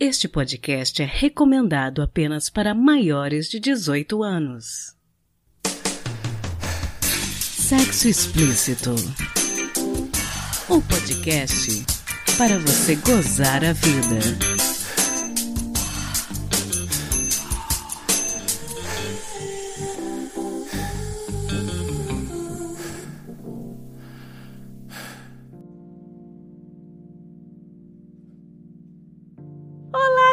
Este podcast é recomendado apenas para maiores de 18 anos. Sexo Explícito. O podcast para você gozar a vida.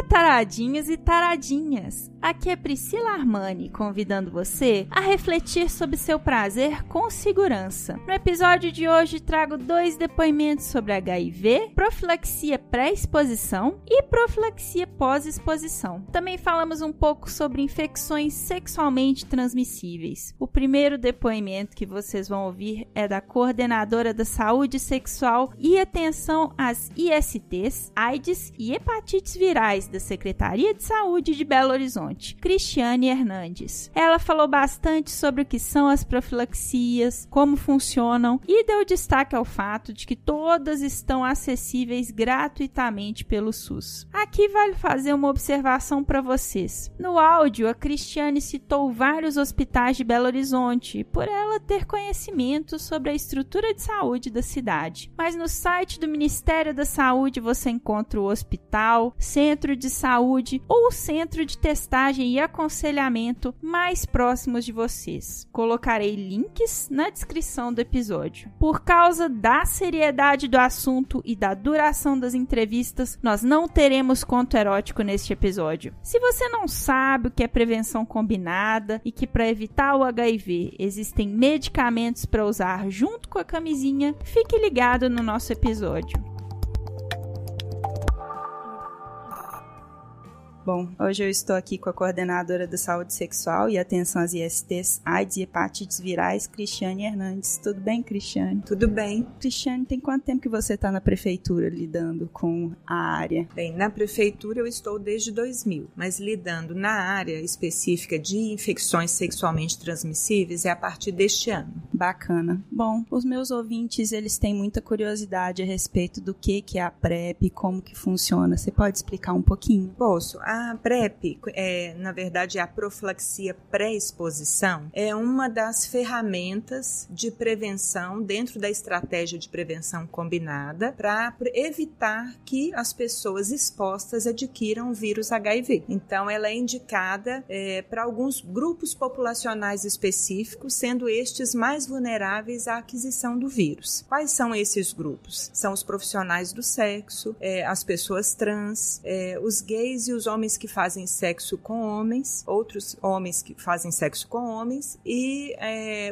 Taradinhos e taradinhas, aqui é Priscila Armani convidando você a refletir sobre seu prazer com segurança. No episódio de hoje trago 2 depoimentos sobre HIV, profilaxia pré-exposição e profilaxia pós-exposição. Também falamos um pouco sobre infecções sexualmente transmissíveis. O primeiro depoimento que vocês vão ouvir é da coordenadora da saúde sexual e atenção às ISTs, AIDS e hepatites virais da Secretaria de Saúde de Belo Horizonte, Cristiane Hernandes. Ela falou bastante sobre o que são as profilaxias, como funcionam e deu destaque ao fato de que todas estão acessíveis gratuitamente pelo SUS. Aqui vale fazer uma observação para vocês. No áudio, a Cristiane citou vários hospitais de Belo Horizonte, por ela ter conhecimento sobre a estrutura de saúde da cidade. Mas no site do Ministério da Saúde você encontra o hospital, centro de saúde ou centro de testagem e aconselhamento mais próximos de vocês. Colocarei links na descrição do episódio. Por causa da seriedade do assunto e da duração das entrevistas, nós não teremos conto erótico neste episódio. Se você não sabe o que é prevenção combinada e que para evitar o HIV existem medicamentos para usar junto com a camisinha, fique ligado no nosso episódio. Bom, hoje eu estou aqui com a coordenadora da saúde sexual e atenção às ISTs, AIDS e hepatites virais, Cristiane Hernandes. Tudo bem, Cristiane? Tudo bem. Cristiane, tem quanto tempo que você está na prefeitura lidando com a área? Bem, na prefeitura eu estou desde 2000, mas lidando na área específica de infecções sexualmente transmissíveis é a partir deste ano. Bacana. Bom, os meus ouvintes, eles têm muita curiosidade a respeito do que é a PrEP e como que funciona. Você pode explicar um pouquinho? Posso. A PrEP, na verdade, a profilaxia pré-exposição, é uma das ferramentas de prevenção dentro da estratégia de prevenção combinada para evitar que as pessoas expostas adquiram o vírus HIV. Então, ela é indicada para alguns grupos populacionais específicos, sendo estes mais vulneráveis à aquisição do vírus. Quais são esses grupos? São os profissionais do sexo, as pessoas trans, os gays e os homens que fazem sexo com homens, outros homens que fazem sexo com homens e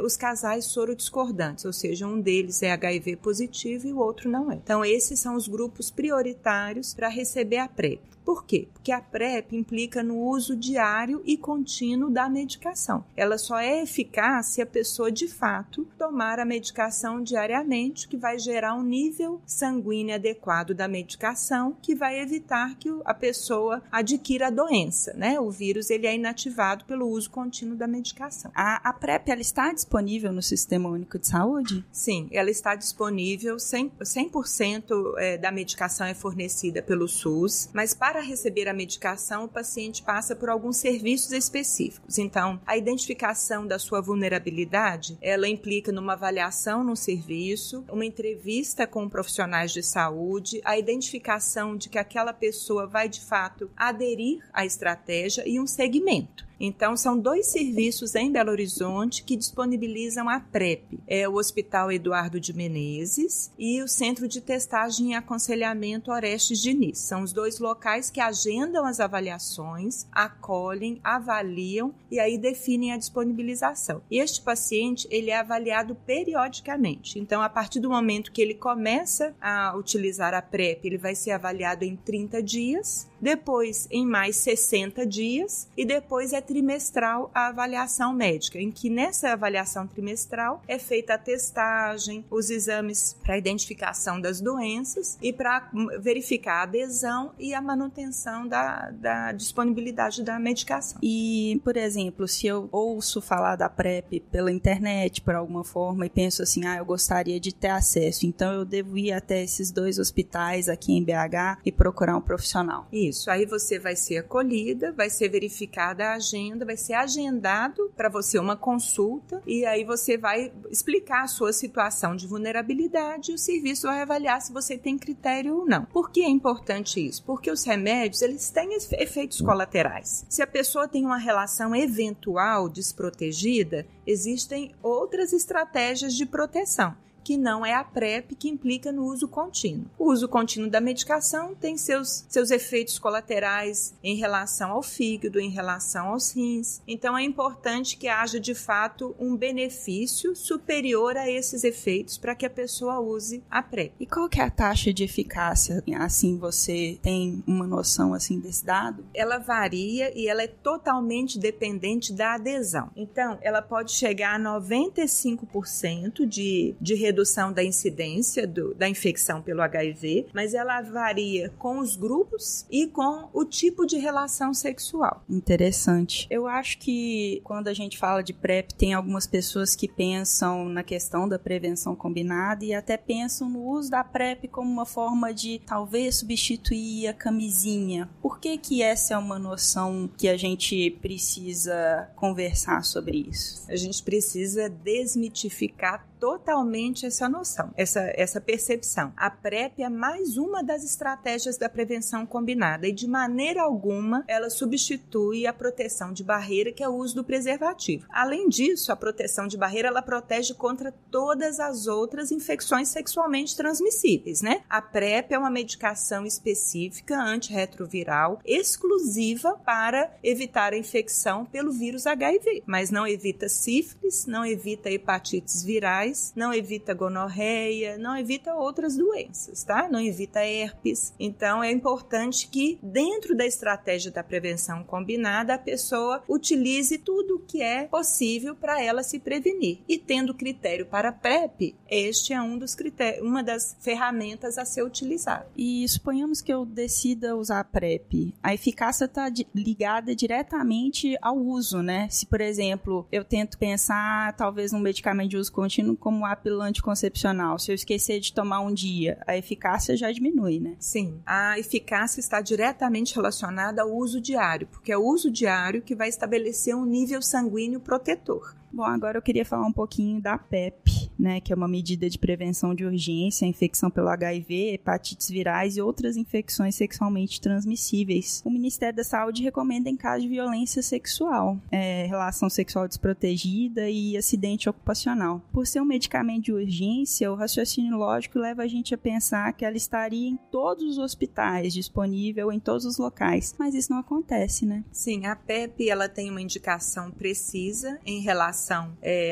os casais sorodiscordantes, ou seja, um deles é HIV positivo e o outro não é. Então, esses são os grupos prioritários para receber a PrEP. Por quê? Porque a PrEP implica no uso diário e contínuo da medicação. Ela só é eficaz se a pessoa, de fato, tomar a medicação diariamente, que vai gerar um nível sanguíneo adequado da medicação, que vai evitar que a pessoa adquira a doença, né? O vírus ele é inativado pelo uso contínuo da medicação. A PrEP ela está disponível no Sistema Único de Saúde? Sim, ela está disponível, 100% da medicação é fornecida pelo SUS, mas para receber a medicação, o paciente passa por alguns serviços específicos. Então, a identificação da sua vulnerabilidade, ela implica numa avaliação no serviço, uma entrevista com profissionais de saúde, a identificação de que aquela pessoa vai, de fato, aderir à estratégia e um segmento. Então, são 2 serviços em Belo Horizonte que disponibilizam a PrEP. É o Hospital Eduardo de Menezes e o Centro de Testagem e Aconselhamento Orestes Diniz. São os 2 locais que agendam as avaliações, acolhem, avaliam e aí definem a disponibilização. E este paciente, ele é avaliado periodicamente. Então, a partir do momento que ele começa a utilizar a PrEP, ele vai ser avaliado em 30 dias, depois em mais 60 dias e depois é trimestral a avaliação médica, em que nessa avaliação trimestral é feita a testagem, os exames para identificação das doenças e para verificar a adesão e a manutenção da disponibilidade da medicação. E, por exemplo, se eu ouço falar da PrEP pela internet, por alguma forma, e penso assim, eu gostaria de ter acesso, então eu devo ir até esses 2 hospitais aqui em BH e procurar um profissional. Isso, aí você vai ser acolhida, vai ser verificada a agenda, vai ser agendado para você uma consulta e aí você vai explicar a sua situação de vulnerabilidade e o serviço vai avaliar se você tem critério ou não. Por que é importante isso? Porque os remédios, eles têm efeitos colaterais. Se a pessoa tem uma relação eventual desprotegida, existem outras estratégias de proteção, que não é a PrEP, que implica no uso contínuo. O uso contínuo da medicação tem seus efeitos colaterais em relação ao fígado, em relação aos rins. Então, é importante que haja, de fato, um benefício superior a esses efeitos para que a pessoa use a PrEP. E qual que é a taxa de eficácia? Assim, você tem uma noção assim, desse dado? Ela varia e ela é totalmente dependente da adesão. Então, ela pode chegar a 95% de redução da incidência da infecção pelo HIV, mas ela varia com os grupos e com o tipo de relação sexual. Interessante. Eu acho que quando a gente fala de PrEP, tem algumas pessoas que pensam na questão da prevenção combinada e até pensam no uso da PrEP como uma forma de talvez substituir a camisinha. Por que essa é uma noção que a gente precisa conversar sobre isso? A gente precisa desmitificar totalmente essa noção, essa percepção. A PrEP é mais uma das estratégias da prevenção combinada e de maneira alguma ela substitui a proteção de barreira, que é o uso do preservativo. Além disso, a proteção de barreira ela protege contra todas as outras infecções sexualmente transmissíveis, né? A PrEP é uma medicação específica antirretroviral exclusiva para evitar a infecção pelo vírus HIV, mas não evita sífilis, não evita hepatites virais, não evita gonorreia, não evita outras doenças, tá? Não evita herpes. Então, é importante que, dentro da estratégia da prevenção combinada, a pessoa utilize tudo o que é possível para ela se prevenir. E tendo critério para a PrEP, este é uma das ferramentas a ser utilizada. E suponhamos que eu decida usar a PrEP. A eficácia está ligada diretamente ao uso, né? Se, por exemplo, eu tento pensar talvez num medicamento de uso contínuo como a pílula anticoncepcional. Se eu esquecer de tomar um dia, a eficácia já diminui, né? Sim, a eficácia está diretamente relacionada ao uso diário, porque é o uso diário que vai estabelecer um nível sanguíneo protetor. Bom, agora eu queria falar um pouquinho da PEP, né, que é uma medida de prevenção de urgência, infecção pelo HIV, hepatites virais e outras infecções sexualmente transmissíveis. O Ministério da Saúde recomenda em caso de violência sexual, relação sexual desprotegida e acidente ocupacional. Por ser um medicamento de urgência, o raciocínio lógico leva a gente a pensar que ela estaria em todos os hospitais, disponível em todos os locais, mas isso não acontece, né? Sim, a PEP ela tem uma indicação precisa em relação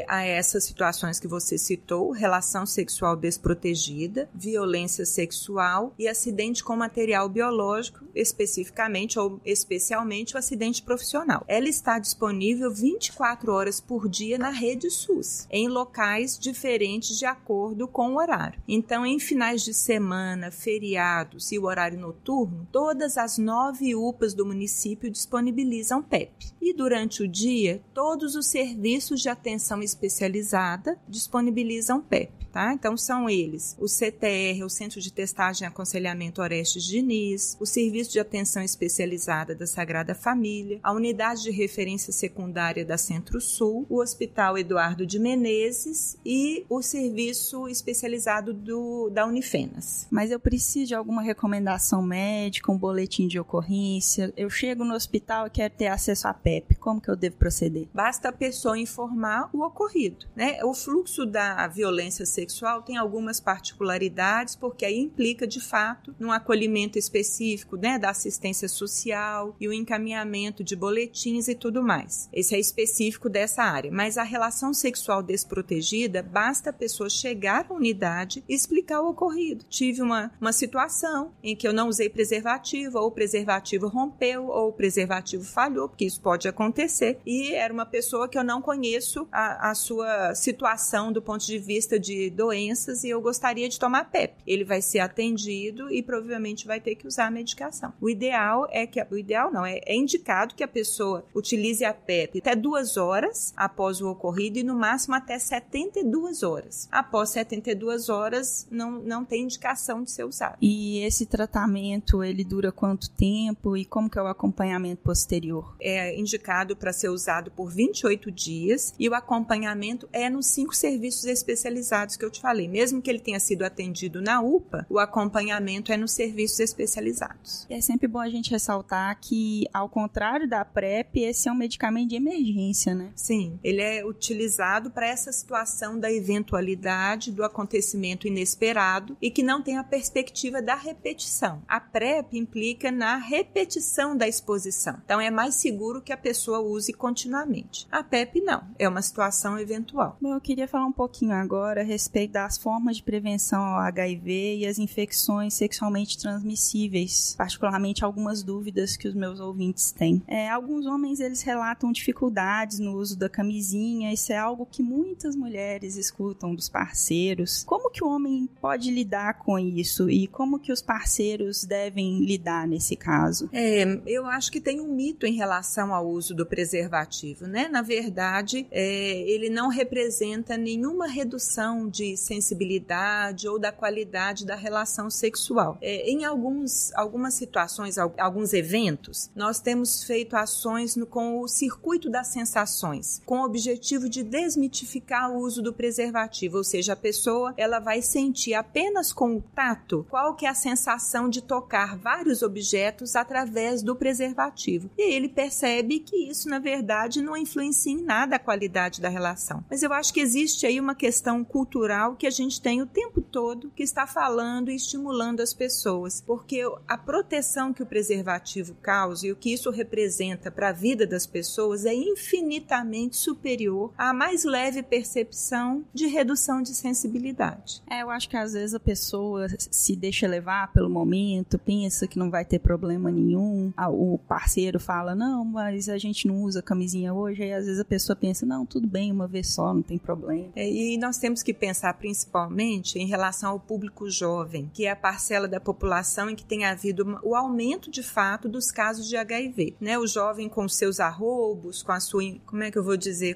a essas situações que você citou, relação sexual desprotegida, violência sexual e acidente com material biológico, especificamente ou especialmente o acidente profissional. Ela está disponível 24 horas por dia na rede SUS, em locais diferentes de acordo com o horário. Então, em finais de semana, feriados e o horário noturno, todas as 9 UPAs do município disponibilizam PEP. E durante o dia, todos os serviços de atenção especializada disponibilizam PEP, tá? Então são eles: o CTR, o Centro de Testagem e Aconselhamento Orestes Diniz, o Serviço de Atenção Especializada da Sagrada Família, a Unidade de Referência Secundária da Centro-Sul, o Hospital Eduardo de Menezes e o Serviço Especializado da Unifenas. Mas eu preciso de alguma recomendação médica, um boletim de ocorrência? Eu chego no hospital e quero ter acesso à PEP. Como que eu devo proceder? Basta a pessoa informar o ocorrido, né? O fluxo da violência sexual tem algumas particularidades, porque aí implica, de fato, num acolhimento específico, né, da assistência social e o encaminhamento de boletins e tudo mais. Esse é específico dessa área. Mas a relação sexual desprotegida, basta a pessoa chegar à unidade e explicar o ocorrido. Tive uma situação em que eu não usei preservativo, ou o preservativo rompeu, ou o preservativo falhou, porque isso pode acontecer, e era uma pessoa que eu não conheço a sua situação do ponto de vista de doenças e eu gostaria de tomar PEP. Ele vai ser atendido e provavelmente vai ter que usar a medicação. É indicado que a pessoa utilize a PEP até 2 horas após o ocorrido e no máximo até 72 horas. Após 72 horas não tem indicação de ser usado. E esse tratamento, ele dura quanto tempo e como que é o acompanhamento posterior? É indicado para ser usado por 28 dias e o acompanhamento é nos 5 serviços especializados que eu te falei. Mesmo que ele tenha sido atendido na UPA, o acompanhamento é nos serviços especializados. É sempre bom a gente ressaltar que, ao contrário da PrEP, esse é um medicamento de emergência, né? Sim, ele é utilizado para essa situação da eventualidade, do acontecimento inesperado e que não tem a perspectiva da repetição. A PrEP implica na repetição da exposição. Então, é mais seguro que a pessoa use continuamente. A PEP não, é uma situação eventual. Bom, eu queria falar um pouquinho agora a respeito das formas de prevenção ao HIV e as infecções sexualmente transmissíveis, particularmente algumas dúvidas que os meus ouvintes têm. Alguns homens, eles relatam dificuldades no uso da camisinha, isso é algo que muitas mulheres escutam dos parceiros. Como que o homem pode lidar com isso e como que os parceiros devem lidar nesse caso? Eu acho que tem um mito em relação ao uso do preservativo, né? Na verdade, ele não representa nenhuma redução de sensibilidade ou da qualidade da relação sexual. Em algumas situações, alguns eventos, nós temos feito ações com o circuito das sensações, com o objetivo de desmitificar o uso do preservativo, ou seja, a pessoa ela vai sentir apenas com o tato qual que é a sensação de tocar vários objetos através do preservativo. E ele percebe que isso, na verdade, não influencia em nada a qualidade da relação. Mas eu acho que existe aí uma questão cultural que a gente tem o tempo todo que está falando e estimulando as pessoas, porque a proteção que o preservativo causa e o que isso representa para a vida das pessoas é infinitamente superior à mais leve percepção de redução de sensibilidade. Eu acho que às vezes a pessoa se deixa levar pelo momento, pensa que não vai ter problema nenhum, o parceiro fala, não, mas a gente não usa camisinha hoje, aí às vezes a pessoa pensa, não, tudo bem, uma vez só, não tem problema. E nós temos que pensar principalmente em relação ao público jovem, que é a parcela da população em que tem havido o aumento de fato dos casos de HIV, né? O jovem com seus arroubos, com a sua,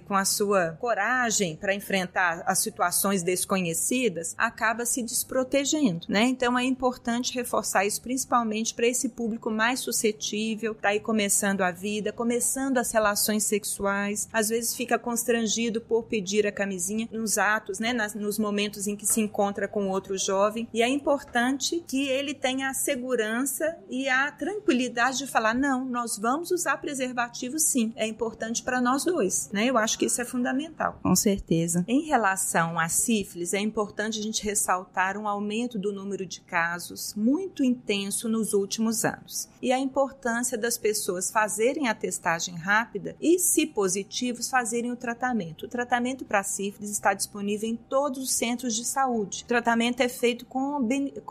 com a sua coragem para enfrentar as situações desconhecidas, acaba se desprotegendo, né? Então é importante reforçar isso principalmente para esse público mais suscetível, tá aí começando a vida, começando as relações sexuais, às vezes fica constrangido por pedir a camisinha nos atos, né? Nos momentos em que se encontra com outro jovem, e é importante que ele tenha a segurança e a tranquilidade de falar, não, nós vamos usar preservativo sim, é importante para nós dois, né? Eu acho que isso é fundamental. Com certeza. Em relação à sífilis, é importante a gente ressaltar um aumento do número de casos muito intenso nos últimos anos. E a importância das pessoas fazerem a testagem rápida e, se positivos, fazerem o tratamento. O tratamento para sífilis está disponível em todos os centros de saúde. O tratamento é feito com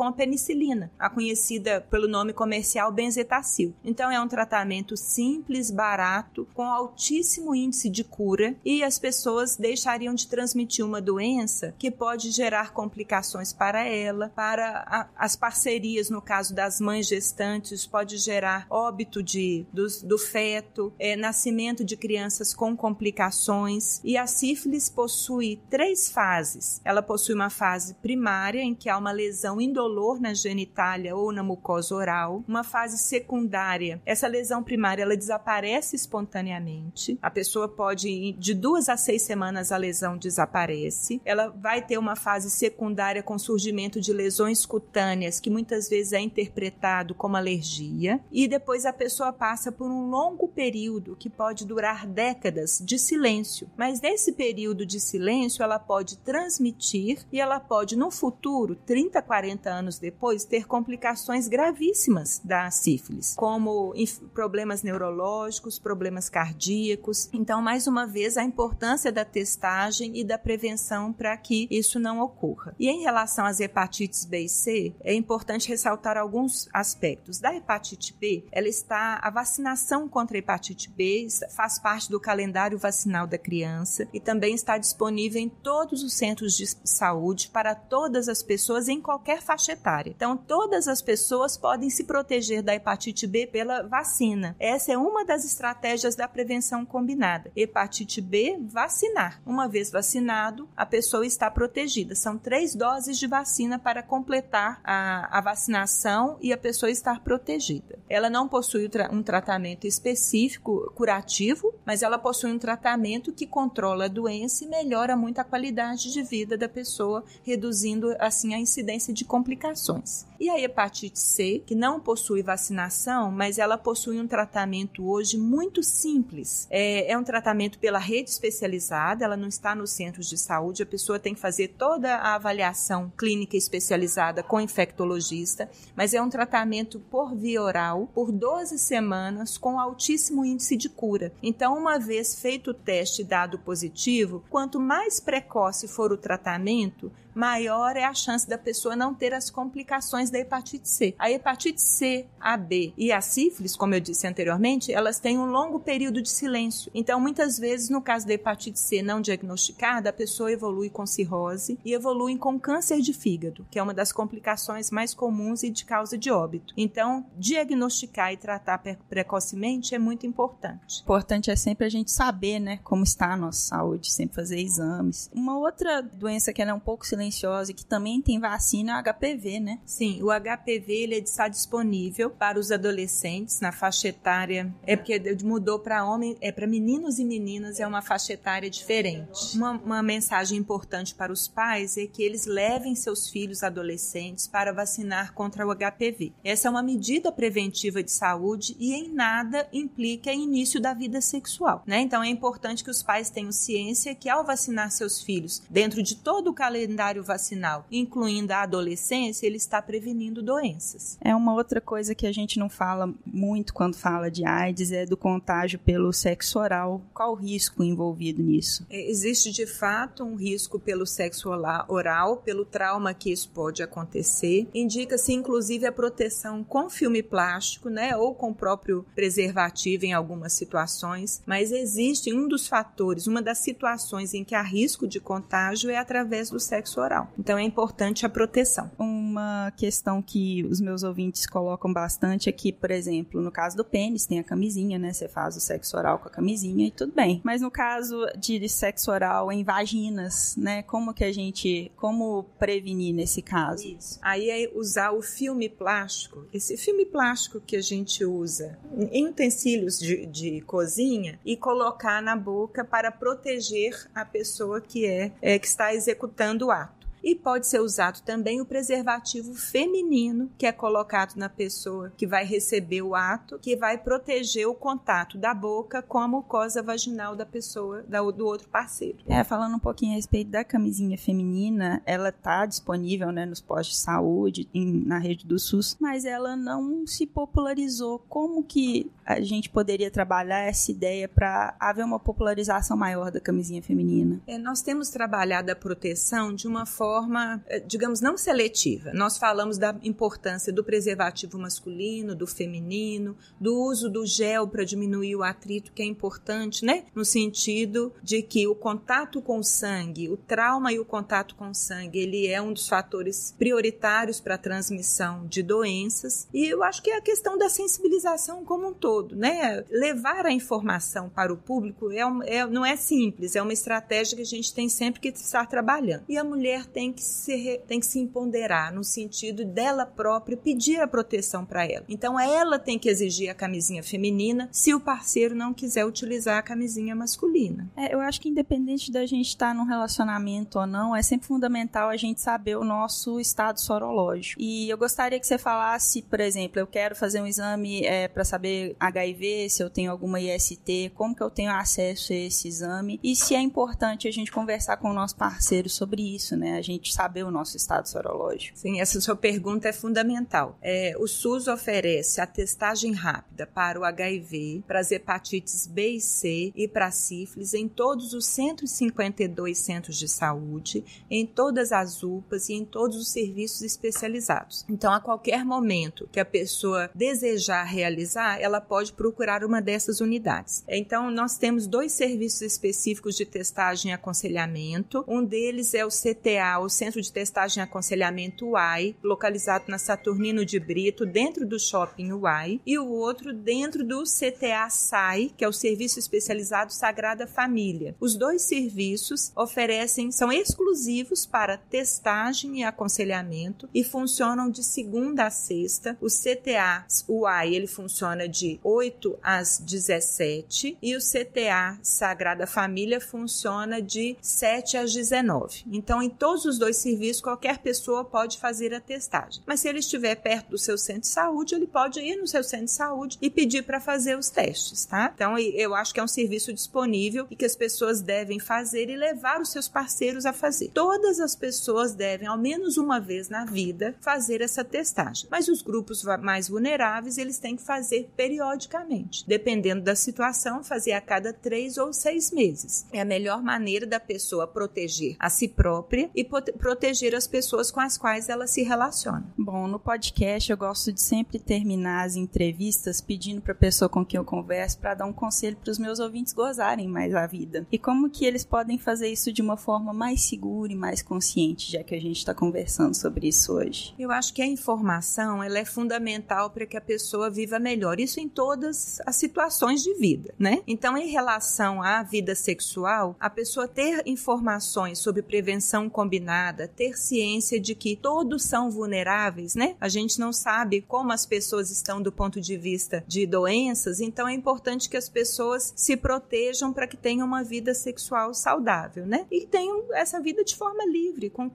a penicilina, a conhecida pelo nome comercial benzetacil. Então, é um tratamento simples, barato, com altíssimo índice de cura, e as pessoas deixariam de transmitir uma doença que pode gerar complicações para ela, para as parcerias, no caso das mães gestantes, pode gerar óbito do feto, nascimento de crianças com complicações. E a sífilis possui 3 fases. Ela possui uma fase primária, em que há uma lesão indolor na genitália ou na mucosa oral. Uma fase secundária, essa lesão primária ela desaparece espontaneamente. A pessoa pode, de 2 a 6 semanas, a lesão desaparece. Ela vai ter uma fase secundária com surgimento de lesões cutâneas, que muitas vezes é interpretado como alergia. E depois a pessoa passa por um longo período, que pode durar décadas, de silêncio. Mas nesse período de silêncio, ela pode transmitir e ela pode, no futuro, 30, 40 anos depois, ter complicações gravíssimas da sífilis, como problemas neurológicos, problemas cardíacos. Então, mais uma vez, a importância da testagem e da prevenção para que isso não ocorra. E em relação às hepatites B e C, é importante ressaltar alguns aspectos. Da hepatite B, a vacinação contra a hepatite B faz parte do calendário vacinal da criança e também está disponível em todos os centros centros de saúde para todas as pessoas em qualquer faixa etária. Então, todas as pessoas podem se proteger da hepatite B pela vacina. Essa é uma das estratégias da prevenção combinada. Hepatite B, vacinar. Uma vez vacinado, a pessoa está protegida. São 3 doses de vacina para completar a vacinação e a pessoa estar protegida. Ela não possui um tratamento específico curativo, mas ela possui um tratamento que controla a doença e melhora muito a qualidade de vida da pessoa, reduzindo assim a incidência de complicações. E a hepatite C, que não possui vacinação, mas ela possui um tratamento hoje muito simples. É um tratamento pela rede especializada, ela não está nos centros de saúde, a pessoa tem que fazer toda a avaliação clínica especializada com infectologista, mas é um tratamento por via oral, por 12 semanas, com altíssimo índice de cura. Então, uma vez feito o teste e dado positivo, quanto mais precoce for o tratamento, maior é a chance da pessoa não ter as complicações da hepatite C. A hepatite C, a B e a sífilis, como eu disse anteriormente, elas têm um longo período de silêncio. Então, muitas vezes, no caso da hepatite C não diagnosticada, a pessoa evolui com cirrose e evolui com câncer de fígado, que é uma das complicações mais comuns e de causa de óbito. Então, diagnosticar e tratar precocemente é muito importante. Importante é sempre a gente saber, né, como está a nossa saúde, sempre fazer exames. Uma outra doença que é um pouco silenciosa e que também tem vacina é o HPV, né? Sim, o HPV ele está disponível para os adolescentes na faixa etária, porque mudou para homem, para meninos e meninas, é uma faixa etária diferente. Uma mensagem importante para os pais é que eles levem seus filhos adolescentes para vacinar contra o HPV. Essa é uma medida preventiva de saúde e em nada implica início da vida sexual, né? Então é importante que os pais tenham ciência que ao vacinar seus filhos dentro de todo o calendário vacinal, incluindo a adolescência, ele está prevenindo doenças. É uma outra coisa que a gente não fala muito quando fala de AIDS, é do contágio pelo sexo oral. Qual o risco envolvido nisso? Existe de fato um risco pelo sexo oral, pelo trauma que isso pode acontecer. Indica-se inclusive a proteção com filme plástico, né, ou com o próprio preservativo em algumas situações, mas existe um dos fatores, uma das situações em que há risco de contágio é através do sexo oral. Então é importante a proteção. Uma questão que os meus ouvintes colocam bastante é que, por exemplo, no caso do pênis tem a camisinha, né? Você faz o sexo oral com a camisinha e tudo bem. Mas no caso de sexo oral em vaginas, né? Como prevenir nesse caso? Isso. Aí é usar o filme plástico. Esse filme plástico que a gente usa em utensílios de cozinha e colocar na boca para proteger a pessoa que está executando o ato. E pode ser usado também o preservativo feminino, que é colocado na pessoa que vai receber o ato, que vai proteger o contato da boca com a mucosa vaginal da pessoa, do outro parceiro. Falando um pouquinho a respeito da camisinha feminina, ela está disponível, né, nos postos de saúde, na rede do SUS, mas ela não se popularizou. Como que a gente poderia trabalhar essa ideia para haver uma popularização maior da camisinha feminina? Nós temos trabalhado a proteção de uma forma, digamos, não seletiva. Nós falamos da importância do preservativo masculino, do feminino, do uso do gel para diminuir o atrito, que é importante, né? No sentido de que o contato com o sangue, o trauma e o contato com o sangue, ele é um dos fatores prioritários para a transmissão de doenças. E eu acho que é a questão da sensibilização como um todo, né? Levar a informação para o público não é simples, é uma estratégia que a gente tem sempre que estar trabalhando. E a mulher tem que se empoderar no sentido dela própria pedir a proteção para ela. Então ela tem que exigir a camisinha feminina se o parceiro não quiser utilizar a camisinha masculina. Eu acho que independente da gente estar num relacionamento ou não, é sempre fundamental a gente saber o nosso estado sorológico. E eu gostaria que você falasse, por exemplo, eu quero fazer um exame para saber HIV, se eu tenho alguma IST, como que eu tenho acesso a esse exame e se é importante a gente conversar com o nosso parceiro sobre isso, né? A gente saber o nosso estado sorológico? Sim, essa sua pergunta é fundamental. O SUS oferece a testagem rápida para o HIV, para as hepatites B e C e para a sífilis em todos os 152 centros de saúde, em todas as UPAs e em todos os serviços especializados. Então, a qualquer momento que a pessoa desejar realizar, ela pode procurar uma dessas unidades. Então, nós temos 2 serviços específicos de testagem e aconselhamento. Um deles é o CTA, o Centro de Testagem e Aconselhamento UAI, localizado na Saturnino de Brito, dentro do Shopping UAI, e o outro dentro do CTA SAI, que é o Serviço Especializado Sagrada Família. Os 2 serviços são exclusivos para testagem e aconselhamento e funcionam de segunda a sexta. O CTA UAI, ele funciona de 8 às 17 e o CTA Sagrada Família funciona de 7 às 19. Então, em todos os 2 serviços, qualquer pessoa pode fazer a testagem. Mas se ele estiver perto do seu centro de saúde, ele pode ir no seu centro de saúde e pedir para fazer os testes, tá? Então, eu acho que é um serviço disponível e que as pessoas devem fazer e levar os seus parceiros a fazer. Todas as pessoas devem, ao menos uma vez na vida, fazer essa testagem. Mas os grupos mais vulneráveis, eles têm que fazer periodicamente. Dependendo da situação, fazer a cada 3 ou 6 meses. É a melhor maneira da pessoa proteger a si própria e proteger as pessoas com as quais ela se relaciona. Bom, no podcast eu gosto de sempre terminar as entrevistas pedindo para a pessoa com quem eu converso para dar um conselho para os meus ouvintes gozarem mais a vida. E como que eles podem fazer isso de uma forma mais segura e mais consciente, já que a gente está conversando sobre isso hoje? Eu acho que a informação ela é fundamental para que a pessoa viva melhor. Isso em todas as situações de vida, né? Então, em relação à vida sexual, a pessoa ter informações sobre prevenção combinada, ter ciência de que todos são vulneráveis, né? A gente não sabe como as pessoas estão do ponto de vista de doenças, então é importante que as pessoas se protejam para que tenham uma vida sexual saudável, né? E tenham essa vida de forma livre, com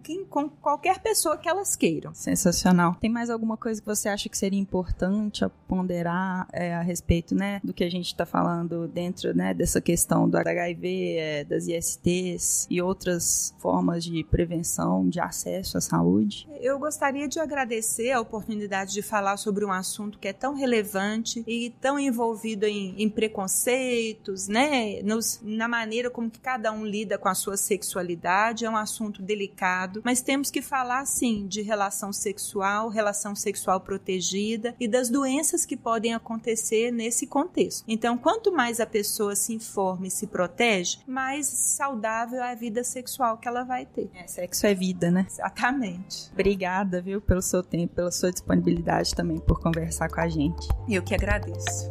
qualquer pessoa que elas queiram. Sensacional. Tem mais alguma coisa que você acha que seria importante a ponderar a respeito, né, do que a gente está falando dentro, né, dessa questão do HIV, das ISTs e outras formas de prevenção, de acesso à saúde? Eu gostaria de agradecer a oportunidade de falar sobre um assunto que é tão relevante e tão envolvido em preconceitos, né, na maneira como que cada um lida com a sua sexualidade. É um assunto delicado, mas temos que falar, sim, de relação sexual protegida e das doenças que podem acontecer nesse contexto. Então, quanto mais a pessoa se informa e se protege, mais saudável é a vida sexual que ela vai ter. Sexo é vida, né? Exatamente. Obrigada, viu, pelo seu tempo, pela sua disponibilidade também por conversar com a gente. Eu que agradeço.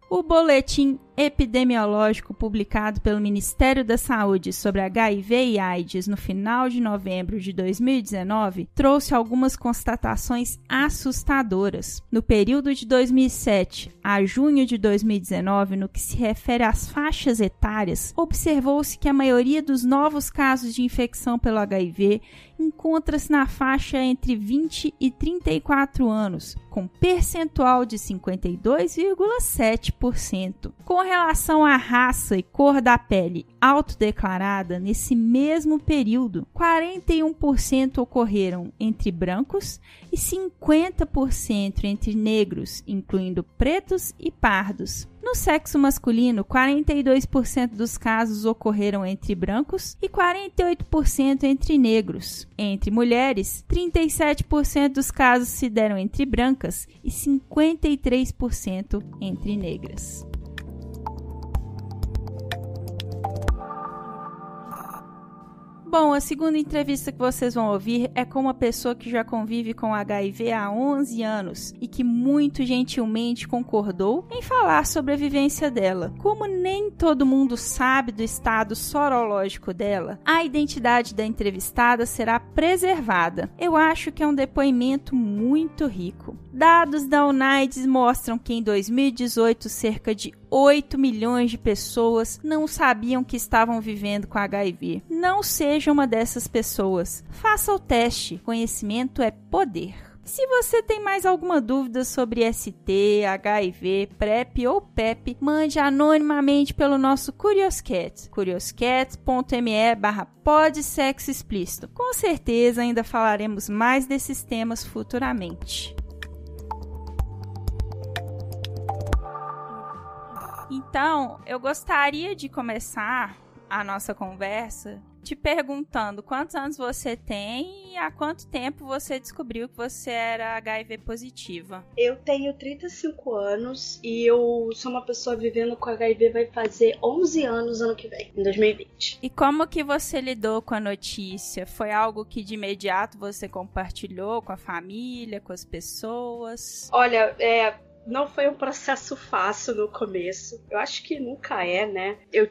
O boletim epidemiológico publicado pelo Ministério da Saúde sobre HIV e AIDS no final de novembro de 2019 trouxe algumas constatações assustadoras. No período de 2007 a junho de 2019, no que se refere às faixas etárias, observou-se que a maioria dos novos casos de infecção pelo HIV encontra-se na faixa entre 20 e 34 anos, com percentual de 52,7%. Com relação à raça e cor da pele autodeclarada, nesse mesmo período, 41% ocorreram entre brancos e 50% entre negros, incluindo pretos e pardos. No sexo masculino, 42% dos casos ocorreram entre brancos e 48% entre negros. Entre mulheres, 37% dos casos se deram entre brancas e 53% entre negras. Bom, a segunda entrevista que vocês vão ouvir é com uma pessoa que já convive com HIV há 11 anos e que muito gentilmente concordou em falar sobre a vivência dela. Como nem todo mundo sabe do estado sorológico dela, a identidade da entrevistada será preservada. Eu acho que é um depoimento muito rico. Dados da UNAIDS mostram que em 2018 cerca de 8 milhões de pessoas não sabiam que estavam vivendo com HIV. Não seja uma dessas pessoas. Faça o teste. Conhecimento é poder. Se você tem mais alguma dúvida sobre ST, HIV, PrEP ou PEP, mande anonimamente pelo nosso Curioscat, curioscat.me/podsexoexplícito. Com certeza ainda falaremos mais desses temas futuramente. Então, eu gostaria de começar a nossa conversa te perguntando quantos anos você tem e há quanto tempo você descobriu que você era HIV positiva. Eu tenho 35 anos e eu sou uma pessoa vivendo com HIV vai fazer 11 anos ano que vem, em 2020. E como que você lidou com a notícia? Foi algo que de imediato você compartilhou com a família, com as pessoas? Olha, não foi um processo fácil no começo. Eu acho que nunca é, né? Eu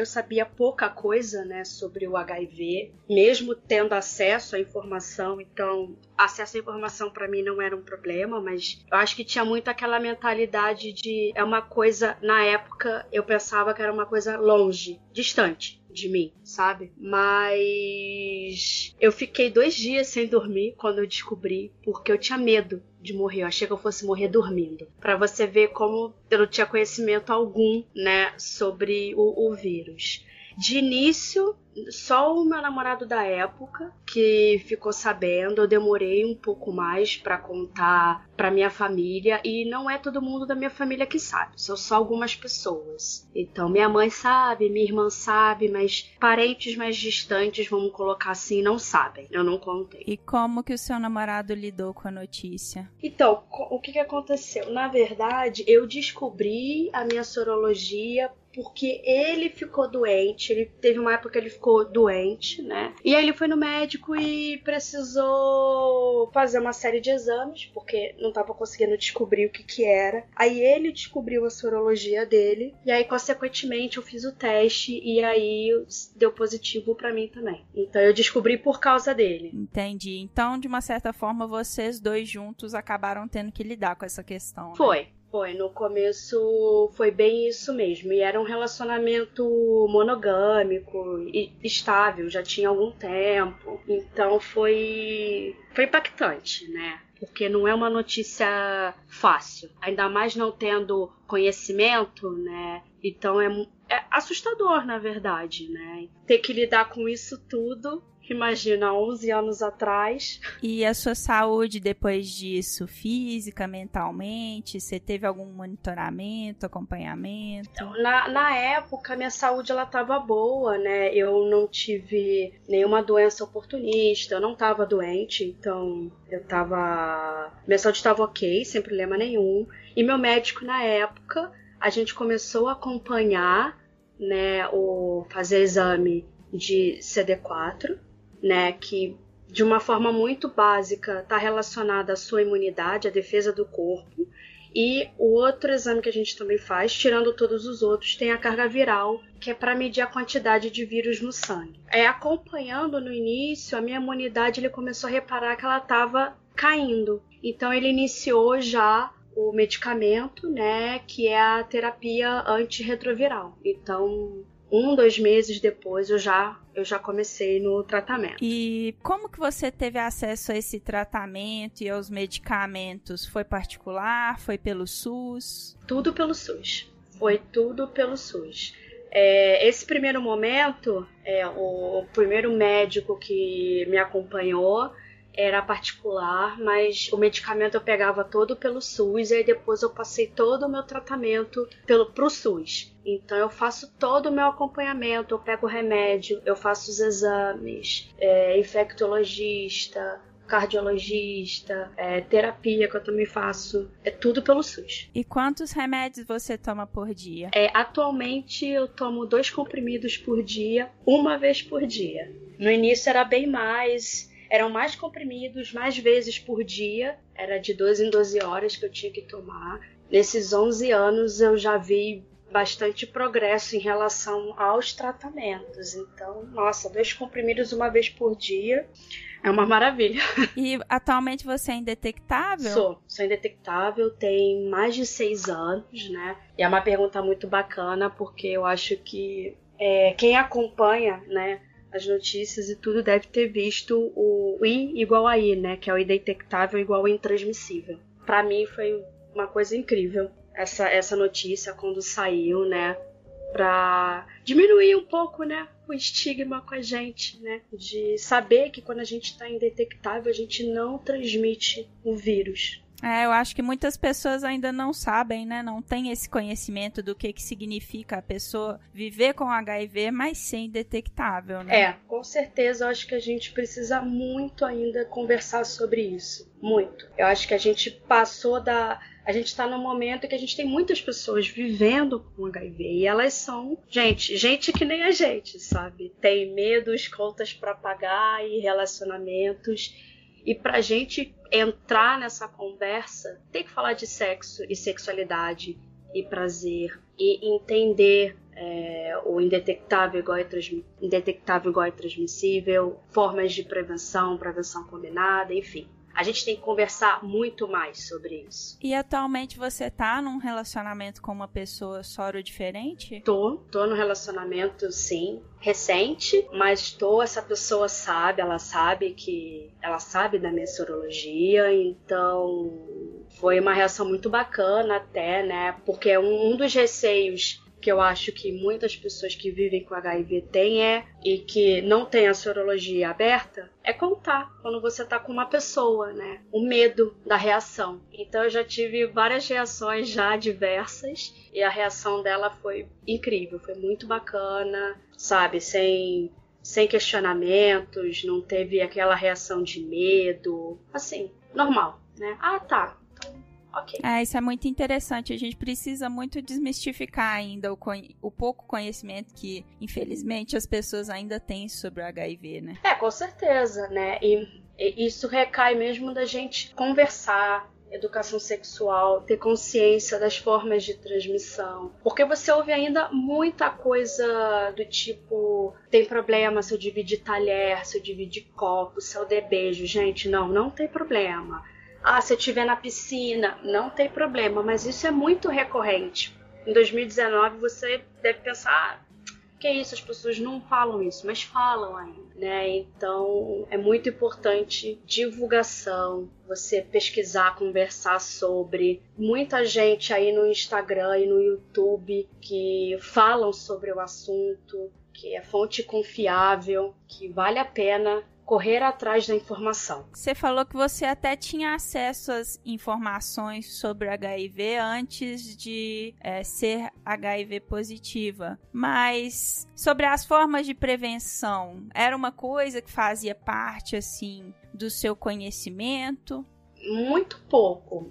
sabia pouca coisa, né, sobre o HIV, mesmo tendo acesso à informação. Então, acesso à informação para mim não era um problema, mas eu acho que tinha muito aquela mentalidade de uma coisa, na época eu pensava que era uma coisa longe, distante de mim, sabe? Mas eu fiquei 2 dias sem dormir quando eu descobri, porque eu tinha medo de morrer. Eu achei que eu fosse morrer dormindo. Pra você ver como eu não tinha conhecimento algum, né, sobre o vírus. De início, só o meu namorado da época que ficou sabendo. Eu demorei um pouco mais pra contar pra minha família, e não é todo mundo da minha família que sabe, são só algumas pessoas. Então minha mãe sabe, minha irmã sabe, mas parentes mais distantes, vamos colocar assim, não sabem. Eu não contei. E como que o seu namorado lidou com a notícia? Então, o que aconteceu? Na verdade, eu descobri a minha sorologia porque ele ficou doente. Ele teve uma época que ele ficou doente, né? E aí ele foi no médico e precisou fazer uma série de exames, porque não tava conseguindo descobrir o que era. Aí ele descobriu a sorologia dele, e aí consequentemente eu fiz o teste, e aí deu positivo pra mim também. Então eu descobri por causa dele. Entendi. Então, de uma certa forma, vocês dois juntos acabaram tendo que lidar com essa questão, né? Foi, no começo foi bem isso mesmo, e era um relacionamento monogâmico e estável, já tinha algum tempo, então foi impactante, né? Porque não é uma notícia fácil, ainda mais não tendo conhecimento, né? Então é assustador, na verdade, né? Ter que lidar com isso tudo. Imagina, 11 anos atrás. E a sua saúde depois disso, física, mentalmente? Você teve algum monitoramento, acompanhamento? Então, na época, minha saúde estava boa, né? Eu não tive nenhuma doença oportunista, eu não estava doente, então minha saúde estava ok, sem problema nenhum. E meu médico, na época, a gente começou a acompanhar, né, fazer exame de CD4, né, que de uma forma muito básica está relacionada à sua imunidade, à defesa do corpo. E o outro exame que a gente também faz, tirando todos os outros, tem a carga viral, que é para medir a quantidade de vírus no sangue. Acompanhando no início, a minha imunidade, ele começou a reparar que ela estava caindo. Então ele iniciou já o medicamento, né, que é a terapia antirretroviral. Então, 2 meses depois eu já comecei no tratamento. E como que você teve acesso a esse tratamento e aos medicamentos? Foi particular? Foi pelo SUS? Tudo pelo SUS. Foi tudo pelo SUS. Esse primeiro momento, o primeiro médico que me acompanhou era particular, mas o medicamento eu pegava todo pelo SUS, e aí depois eu passei todo o meu tratamento pro SUS. Então eu faço todo o meu acompanhamento, eu pego o remédio, eu faço os exames, infectologista, cardiologista, terapia que eu também faço, tudo pelo SUS. E quantos remédios você toma por dia? Atualmente eu tomo 2 comprimidos por dia, 1 vez por dia. No início era bem mais... Eram mais comprimidos, mais vezes por dia. Era de 12 em 12 horas que eu tinha que tomar. Nesses 11 anos eu já vi bastante progresso em relação aos tratamentos. Então, nossa, 2 comprimidos 1 vez por dia é uma maravilha. E atualmente você é indetectável? Sou indetectável, tem mais de 6 anos, né? E é uma pergunta muito bacana, porque eu acho que quem acompanha, né, as notícias e tudo, deve ter visto o I igual a I, né? Que é o indetectável igual ao intransmissível. Pra mim foi uma coisa incrível essa notícia quando saiu, né? Pra diminuir um pouco, né? O estigma com a gente, né? De saber que quando a gente tá indetectável, a gente não transmite o vírus. Eu acho que muitas pessoas ainda não sabem, né? Não tem esse conhecimento do que significa a pessoa viver com HIV, mas ser indetectável, né? Com certeza eu acho que a gente precisa muito ainda conversar sobre isso. Muito. Eu acho que a gente passou da... A gente tá num momento que a gente tem muitas pessoas vivendo com HIV e elas são gente que nem a gente, sabe? Tem medos, contas pra pagar e relacionamentos. E pra gente entrar nessa conversa, tem que falar de sexo e sexualidade e prazer e entender o indetectável igual a transmissível, formas de prevenção combinada, enfim. A gente tem que conversar muito mais sobre isso. E atualmente você tá num relacionamento com uma pessoa soro diferente? Tô num relacionamento, sim, recente, mas essa pessoa ela sabe da minha sorologia, então foi uma reação muito bacana até, né? Porque um dos receios que eu acho que muitas pessoas que vivem com HIV têm e que não tem a sorologia aberta, é contar quando você tá com uma pessoa, né? O medo da reação. Então eu já tive várias reações já diversas e a reação dela foi incrível, foi muito bacana, sabe? Sem questionamentos, não teve aquela reação de medo, assim, normal, né? Ah, tá. Okay. Isso é muito interessante. A gente precisa muito desmistificar ainda o pouco conhecimento que, infelizmente, as pessoas ainda têm sobre o HIV, né? Com certeza, né? E isso recai mesmo da gente conversar, educação sexual, ter consciência das formas de transmissão. Porque você ouve ainda muita coisa do tipo, tem problema se eu dividir talher, se eu dividir copo, se eu der beijo. Gente, não tem problema. Se eu estiver na piscina, não tem problema, mas isso é muito recorrente. Em 2019 você deve pensar, que isso, as pessoas não falam isso, mas falam ainda, né? Então é muito importante divulgação, você pesquisar, conversar sobre. Muita gente aí no Instagram e no YouTube que falam sobre o assunto, que é fonte confiável, que vale a pena correr atrás da informação. Você falou que você até tinha acesso às informações sobre HIV antes de ser HIV positiva, mas sobre as formas de prevenção, era uma coisa que fazia parte, assim, do seu conhecimento? Muito pouco.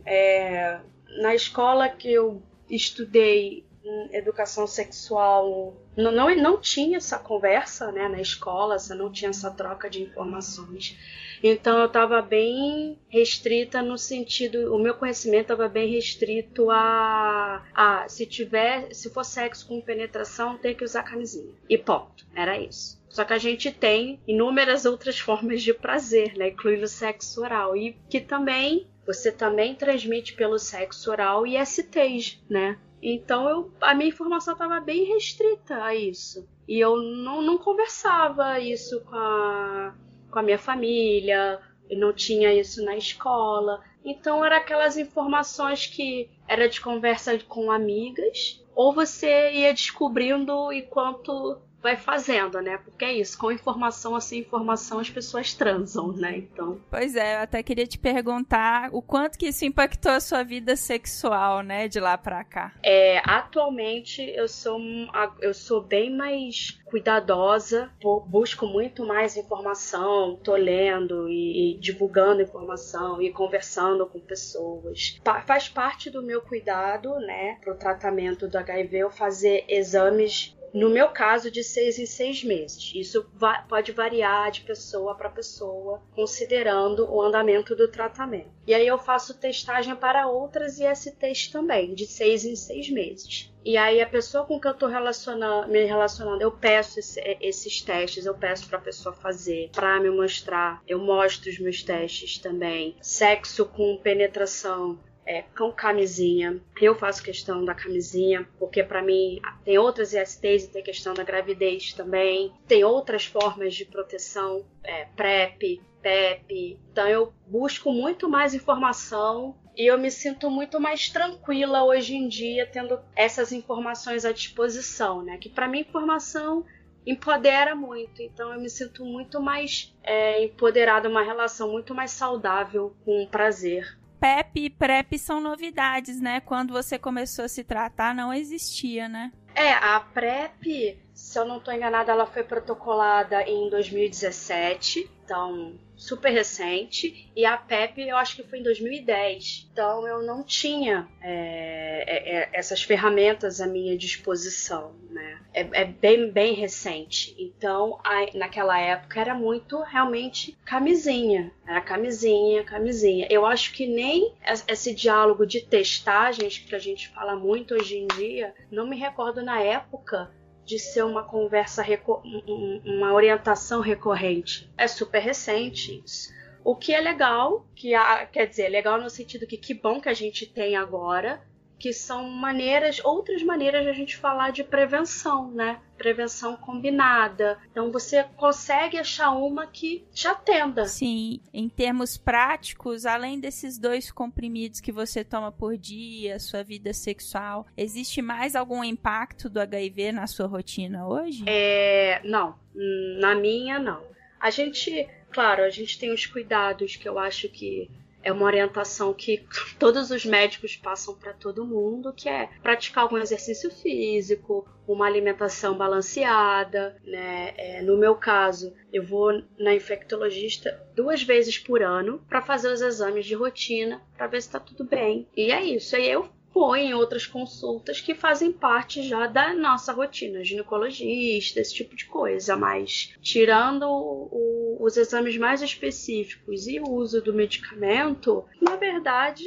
Na escola que eu estudei educação sexual, não tinha essa conversa, né, na escola, você não tinha essa troca de informações. Então eu estava bem restrita no sentido, o meu conhecimento estava bem restrito se for sexo com penetração, tem que usar camisinha. E ponto, era isso. Só que a gente tem inúmeras outras formas de prazer, né, incluindo o sexo oral, e que você também transmite pelo sexo oral e STs, né? Então a minha informação estava bem restrita a isso. E eu não conversava isso com a minha família, eu não tinha isso na escola. Então eram aquelas informações que era de conversa com amigas, ou você ia descobrindo enquanto vai fazendo, né? Porque é isso, com informação ou sem informação as pessoas transam, né? Então... Pois é, eu até queria te perguntar o quanto que isso impactou a sua vida sexual, né? De lá pra cá. Atualmente eu sou bem mais cuidadosa, busco muito mais informação, tô lendo e divulgando informação e conversando com pessoas. Faz parte do meu cuidado, né? Pro tratamento do HIV, eu fazer exames, no meu caso, de 6 em 6 meses. Isso pode variar de pessoa para pessoa, considerando o andamento do tratamento. E aí eu faço testagem para outras ISTs também, de 6 em 6 meses. E aí a pessoa com que eu estou me relacionando, eu peço esses testes, eu peço para a pessoa fazer, para me mostrar. Eu mostro os meus testes também. Sexo com penetração, com camisinha. Eu faço questão da camisinha, porque para mim tem outras ISTs e tem questão da gravidez também. Tem outras formas de proteção, PrEP, PEP. Então eu busco muito mais informação e eu me sinto muito mais tranquila hoje em dia tendo essas informações à disposição, né? Que para mim informação empodera muito, então eu me sinto muito mais empoderada, uma relação muito mais saudável com o prazer. PEP e PrEP são novidades, né? Quando você começou a se tratar, não existia, né? A PrEP, se eu não estou enganada, ela foi protocolada em 2017, então super recente, e a PEP eu acho que foi em 2010, então eu não tinha essas ferramentas à minha disposição, né? É bem recente, então naquela época era muito realmente camisinha, era camisinha. Eu acho que nem esse diálogo de testagens que a gente fala muito hoje em dia, não me recordo na época de ser uma conversa, uma orientação recorrente. É super recente isso. O que é legal, quer dizer, legal no sentido que bom que a gente tem agora, que são outras maneiras de a gente falar de prevenção, né? Prevenção combinada. Então você consegue achar uma que te atenda. Sim, em termos práticos, além desses 2 comprimidos que você toma por dia, sua vida sexual, existe mais algum impacto do HIV na sua rotina hoje? Não, na minha não. A gente tem os cuidados que eu acho que é uma orientação que todos os médicos passam para todo mundo, que é praticar algum exercício físico, uma alimentação balanceada, né? No meu caso, eu vou na infectologista 2 vezes por ano para fazer os exames de rotina, para ver se está tudo bem. E é isso. Aí eu vou em outras consultas que fazem parte já da nossa rotina, ginecologista, esse tipo de coisa, mas tirando os exames mais específicos e o uso do medicamento, na verdade,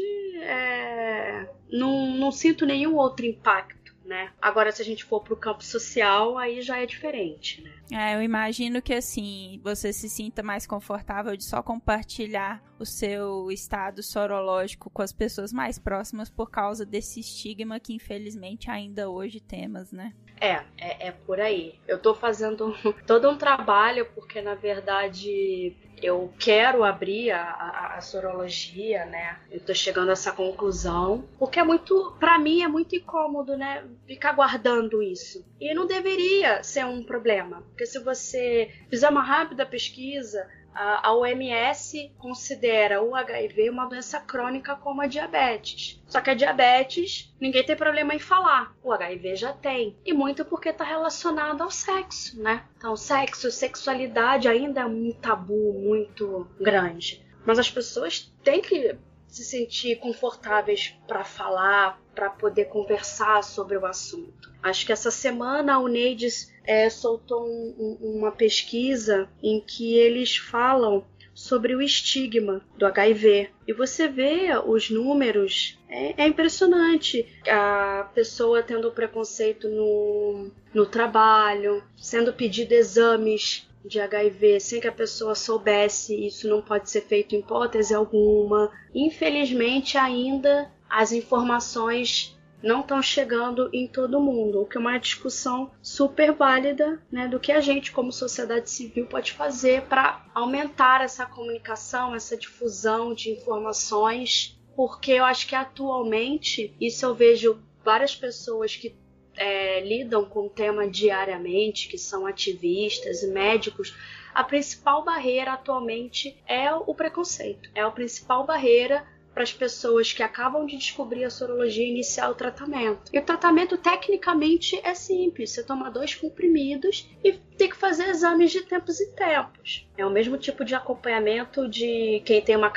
não sinto nenhum outro impacto, né? Agora, se a gente for para o campo social, aí já é diferente, né? Eu imagino que, assim, você se sinta mais confortável de só compartilhar o seu estado sorológico com as pessoas mais próximas por causa desse estigma que, infelizmente, ainda hoje temos, né? É por aí. Eu tô fazendo todo um trabalho porque, na verdade, eu quero abrir a sorologia, né? Eu tô chegando a essa conclusão, porque pra mim é muito incômodo, né? Ficar guardando isso. E não deveria ser um problema, porque se você fizer uma rápida pesquisa, a OMS considera o HIV uma doença crônica como a diabetes. Só que a diabetes, ninguém tem problema em falar. O HIV já tem. E muito porque está relacionado ao sexo, né? Então, sexo, sexualidade ainda é um tabu muito grande. Mas as pessoas têm que se sentir confortáveis para falar, para poder conversar sobre o assunto. Acho que essa semana a UNAIDS soltou uma pesquisa em que eles falam sobre o estigma do HIV. E você vê os números, é impressionante. A pessoa tendo preconceito no trabalho, sendo pedido exames de HIV sem que a pessoa soubesse, isso não pode ser feito em hipótese alguma. Infelizmente, ainda as informações não estão chegando em todo mundo, o que é uma discussão super válida, né, do que a gente, como sociedade civil, pode fazer para aumentar essa comunicação, essa difusão de informações, porque eu acho que atualmente, isso eu vejo várias pessoas que lidam com o tema diariamente, que são ativistas e médicos, a principal barreira atualmente é o preconceito, é a principal barreira para as pessoas que acabam de descobrir a sorologia iniciar o tratamento. E o tratamento tecnicamente é simples, você toma 2 comprimidos e tem que fazer exames de tempos em tempos. É o mesmo tipo de acompanhamento de quem tem uma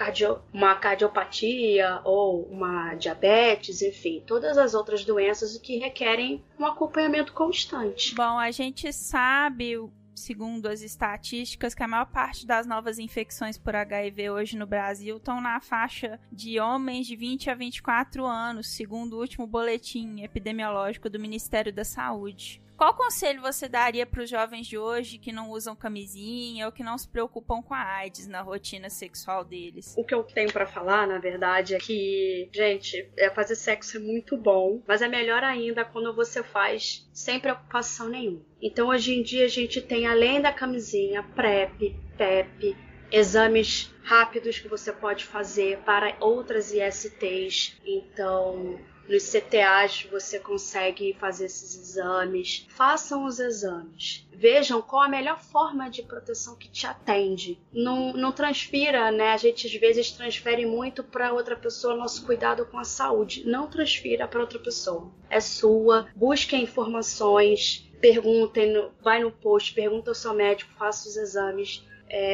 cardiopatia ou uma diabetes, enfim, todas as outras doenças que requerem um acompanhamento constante. Bom, a gente sabe, segundo as estatísticas, que a maior parte das novas infecções por HIV hoje no Brasil estão na faixa de homens de 20 a 24 anos, segundo o último boletim epidemiológico do Ministério da Saúde. Qual conselho você daria para os jovens de hoje que não usam camisinha ou que não se preocupam com a AIDS na rotina sexual deles? O que eu tenho pra falar, na verdade, é que, gente, fazer sexo é muito bom, mas é melhor ainda quando você faz sem preocupação nenhuma. Então, hoje em dia, a gente tem, além da camisinha, PrEP, PEP, exames rápidos que você pode fazer para outras ISTs. Então, nos CTAs você consegue fazer esses exames. Façam os exames. Vejam qual a melhor forma de proteção que te atende. Não transfira, né? A gente às vezes transfere muito para outra pessoa nosso cuidado com a saúde. Não transfira para outra pessoa. É sua. Busquem informações. Perguntem, vai no post, pergunta ao seu médico, faça os exames.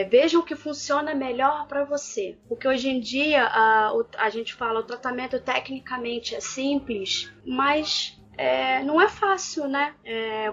Vejam o que funciona melhor para você. Porque hoje em dia a gente fala o tratamento tecnicamente é simples, mas não é fácil, né?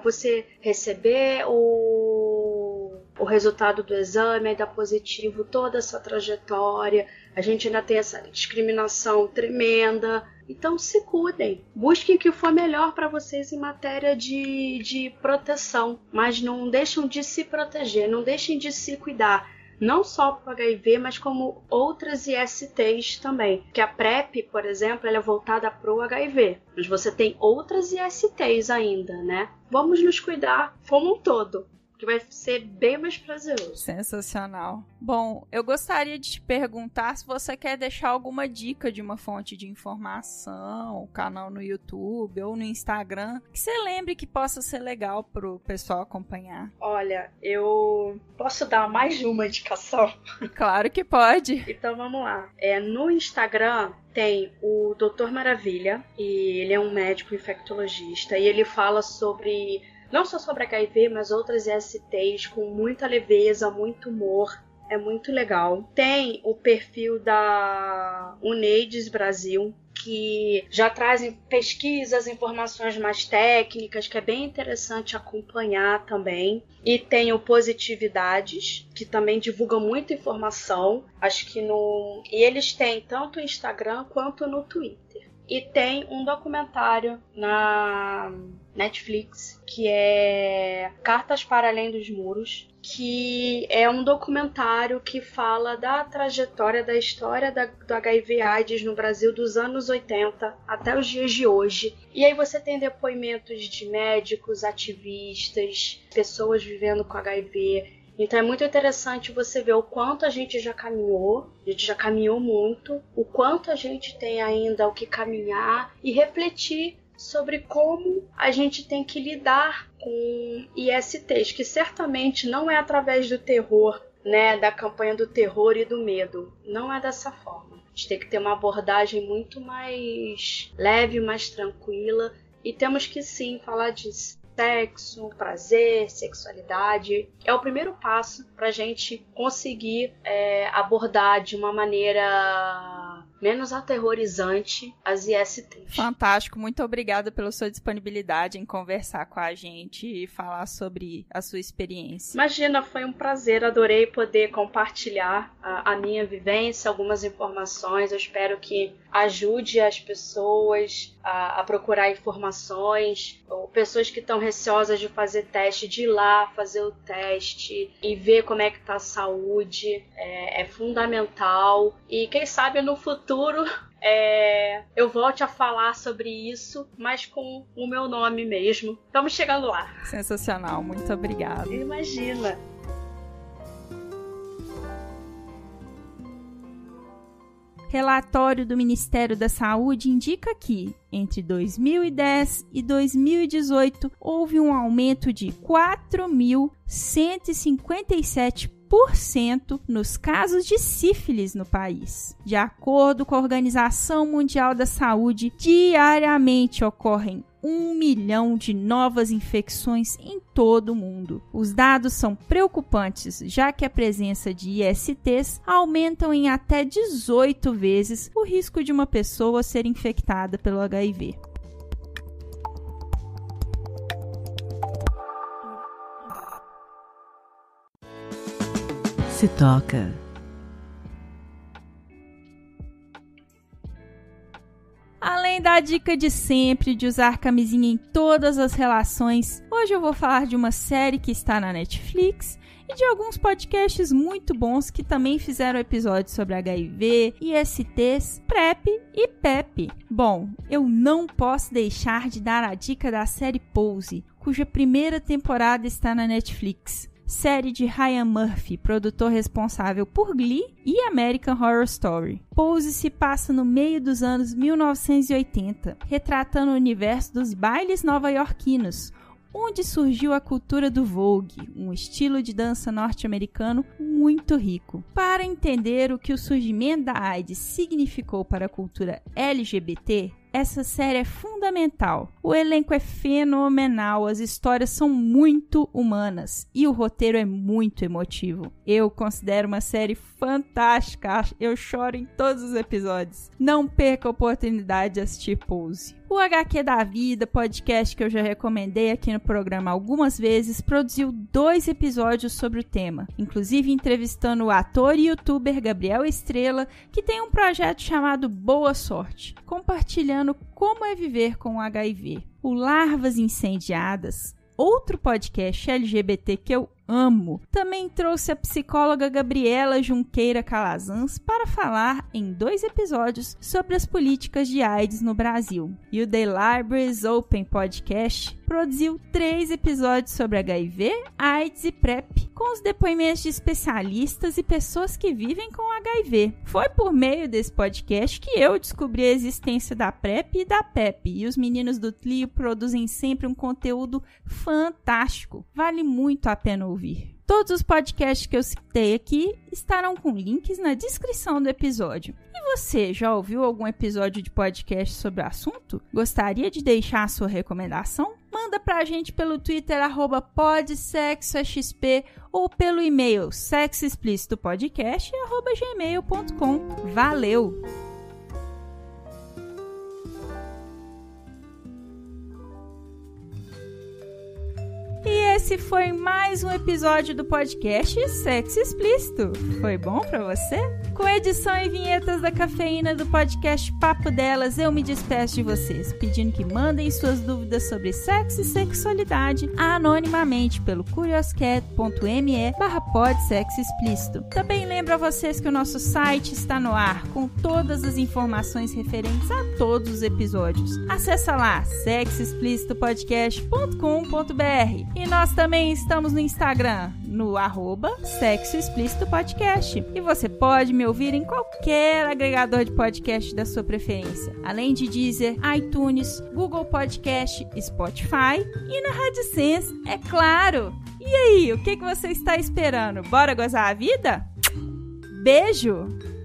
Você receber o resultado do exame, dar positivo, toda essa trajetória. A gente ainda tem essa discriminação tremenda. Então se cuidem, busquem o que for melhor para vocês em matéria de proteção, mas não deixem de se proteger, não deixem de se cuidar, não só para o HIV, mas como outras ISTs também, que a PrEP, por exemplo, ela é voltada para o HIV, mas você tem outras ISTs ainda, né? Vamos nos cuidar como um todo, que vai ser bem mais prazeroso. Sensacional. Bom, eu gostaria de te perguntar se você quer deixar alguma dica de uma fonte de informação, um canal no YouTube ou no Instagram, que você lembre que possa ser legal pro pessoal acompanhar. Olha, eu posso dar mais de uma indicação? Claro que pode. Então vamos lá. No Instagram tem o Dr. Maravilha, e ele é um médico infectologista, e ele fala sobre... não só sobre HIV, mas outras ISTs com muita leveza, muito humor. É muito legal. Tem o perfil da UNAIDS Brasil, que já trazem pesquisas, informações mais técnicas, que é bem interessante acompanhar também. E tem o Positividades, que também divulga muita informação. Acho que E eles têm tanto no Instagram quanto no Twitter. E tem um documentário na Netflix, que é Cartas para Além dos Muros, que é um documentário que fala da trajetória, da história do HIV/AIDS no Brasil dos anos 80 até os dias de hoje. E aí você tem depoimentos de médicos, ativistas, pessoas vivendo com HIV. Então é muito interessante você ver o quanto a gente já caminhou muito, o quanto a gente tem ainda o que caminhar e refletir sobre como a gente tem que lidar com ISTs, que certamente não é através do terror, né, da campanha do terror e do medo. Não é dessa forma. A gente tem que ter uma abordagem muito mais leve, mais tranquila, e temos que sim falar disso. Sexo, prazer, sexualidade. É o primeiro passo para a gente conseguir abordar de uma maneira menos aterrorizante as ISTs. Fantástico, muito obrigada pela sua disponibilidade em conversar com a gente e falar sobre a sua experiência. Imagina, foi um prazer, adorei poder compartilhar a minha vivência, algumas informações. Eu espero que ajude as pessoas a procurar informações, ou pessoas que estão receosas de fazer teste, de ir lá fazer o teste e ver como é que está a saúde. É fundamental. E quem sabe no futuro eu volte a falar sobre isso, mas com o meu nome mesmo. Estamos chegando lá. Sensacional, muito obrigada. Imagina. Relatório do Ministério da Saúde indica que, entre 2010 e 2018, houve um aumento de 4.157% nos casos de sífilis no país. De acordo com a Organização Mundial da Saúde, diariamente ocorrem 1 milhão de novas infecções em todo o mundo. Os dados são preocupantes, já que a presença de ISTs aumentam em até 18 vezes o risco de uma pessoa ser infectada pelo HIV. Se toca. Além da dica de sempre de usar camisinha em todas as relações, hoje Hoje eu vou falar de uma série que está na Netflix e de alguns podcasts muito bons que também fizeram episódios sobre HIV, ISTs, PrEP e PEP. Bom, eu não posso deixar de dar a dica da série Pose, cuja primeira temporada está na Netflix. Série de Ryan Murphy, produtor responsável por Glee e American Horror Story. Pose se passa no meio dos anos 1980, retratando o universo dos bailes nova-iorquinos, onde surgiu a cultura do Vogue, um estilo de dança norte-americano muito rico. Para entender o que o surgimento da AIDS significou para a cultura LGBT, essa série é fundamental. O elenco é fenomenal, as histórias são muito humanas e o roteiro é muito emotivo. Eu considero uma série fantástica, eu choro em todos os episódios. Não perca a oportunidade de assistir Pose. O HQ da Vida, podcast que eu já recomendei aqui no programa algumas vezes, produziu 2 episódios sobre o tema, inclusive entrevistando o ator e youtuber Gabriel Estrela, que tem um projeto chamado Boa Sorte, compartilhando como é viver com o HIV. O Larvas Incendiadas, outro podcast LGBT que eu amo, também trouxe a psicóloga Gabriela Junqueira Calazans para falar em 2 episódios sobre as políticas de AIDS no Brasil. E o The Libraries Open Podcast produziu 3 episódios sobre HIV, AIDS e PrEP, com os depoimentos de especialistas e pessoas que vivem com HIV. Foi por meio desse podcast que eu descobri a existência da PrEP e da PEP, e os meninos do Tlio produzem sempre um conteúdo fantástico. Vale muito a pena ouvir. Todos os podcasts que eu citei aqui estarão com links na descrição do episódio. E você, já ouviu algum episódio de podcast sobre o assunto? Gostaria de deixar a sua recomendação? Manda pra gente pelo Twitter, @podsexoxp, ou pelo e-mail sexoexplicitopodcast@gmail.com. Valeu! E esse foi mais um episódio do podcast Sexo Explícito. Foi bom pra você? Com edição e vinhetas da Cafeína do podcast Papo Delas, eu me despeço de vocês, pedindo que mandem suas dúvidas sobre sexo e sexualidade anonimamente pelo curioscat.me/podsexoexplícito. Também lembro a vocês que o nosso site está no ar, com todas as informações referentes a todos os episódios. Acesse lá, sexoexplicitopodcast.com.br. E nós também estamos no Instagram, no @sexoexplicitopodcast. E você pode me ouvir em qualquer agregador de podcast da sua preferência, além de Deezer, iTunes, Google Podcast, Spotify e na Rádio Sense, é claro! E aí, o que você está esperando? Bora gozar a vida? Beijo!